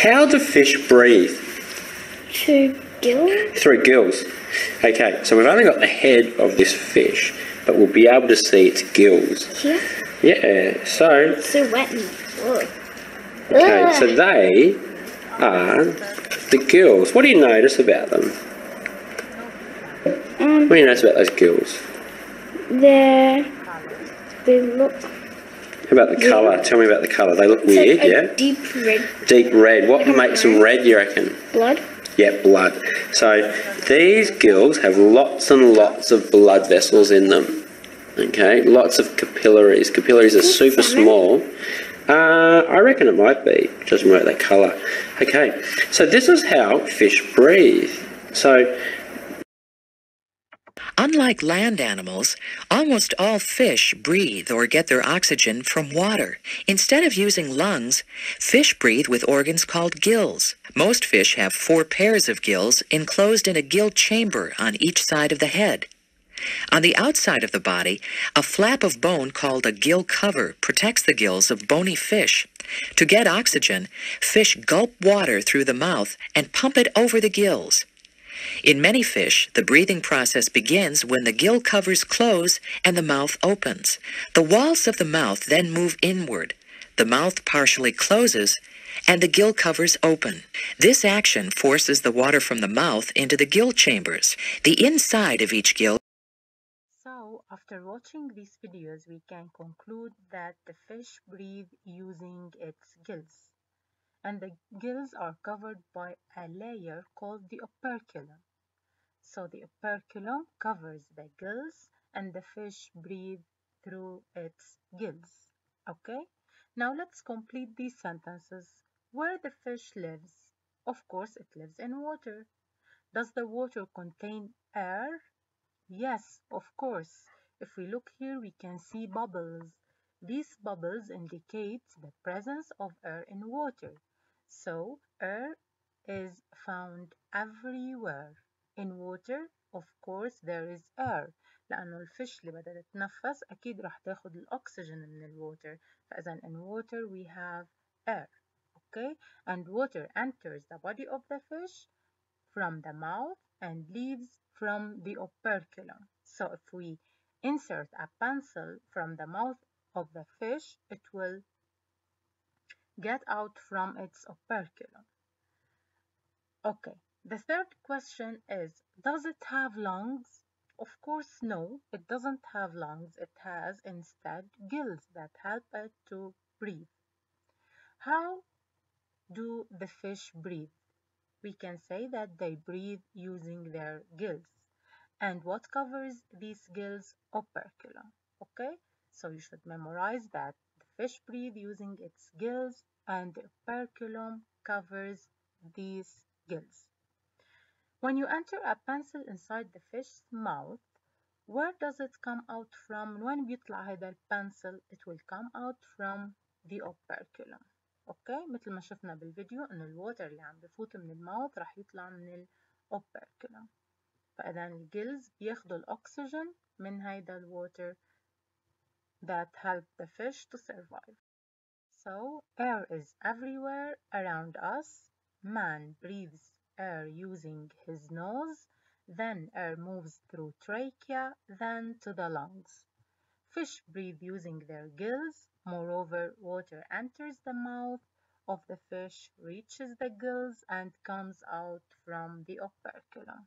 How do fish breathe? Through gills? Through gills. Okay, so we've only got the head of this fish, but we'll be able to see its gills. Here? Yeah, so... So wet and wood. Okay, so they are the gills. What do you notice about them? What do you notice about those gills? They look... How about the colour? Tell me about the colour. They look weird, like a yeah? deep red. Deep red. What makes them red, you reckon? Blood? Yeah, blood. So these gills have lots and lots of blood vessels in them. Okay, lots of capillaries. Capillaries are super small. I reckon it might be, judging by that colour. Okay, so this is how fish breathe. So, unlike land animals, almost all fish breathe or get their oxygen from water. Instead of using lungs, fish breathe with organs called gills. Most fish have 4 pairs of gills enclosed in a gill chamber on each side of the head. On the outside of the body, a flap of bone called a gill cover protects the gills of bony fish. To get oxygen, fish gulp water through the mouth and pump it over the gills. In many fish, the breathing process begins when the gill covers close and the mouth opens. The walls of the mouth then move inward. The mouth partially closes and the gill covers open. This action forces the water from the mouth into the gill chambers. The inside of each gill. So, after watching these videos, we can conclude that the fish breathe using its gills. And the gills are covered by a layer called the operculum. So the operculum covers the gills and the fish breathe through its gills. Okay? Now let's complete these sentences. Where the fish lives? Of course, it lives in water. Does the water contain air? Yes, of course. If we look here, we can see bubbles. These bubbles indicate the presence of air in water. So, air is found everywhere. In water, of course, there is air. لأنه الفش اللي بدها تتنفس أكيد راح تاخد الأكسجين من الwater. فإذا in water we have air. Okay? And water enters the body of the fish from the mouth and leaves from the operculum. So if we insert a pencil from the mouth of the fish, it will get out from its operculum. Okay, the third question is, does it have lungs? Of course, no, it doesn't have lungs. It has instead gills that help it to breathe. How do the fish breathe? We can say that they breathe using their gills. And what covers these gills? Operculum. Okay, so you should memorize that the fish breathe using its gills and the operculum covers these gills. When you enter a pencil inside the fish's mouth, where does it come out from؟ من وين بيطلع هذا البنسل؟ It will come out from the operculum. اوكي مثل ما شفنا بالفيديو انه الووتر اللي عم بفوت من الماوث راح يطلع من الاوبركولم. فاذا الجيلز بياخدوا الاكسجين من هيدا الووتر that help the fish to survive. So air is everywhere around us. Man breathes air using his nose, then air moves through trachea, then to the lungs. Fish breathe using their gills. Moreover, water enters the mouth of the fish, reaches the gills, and comes out from the operculum.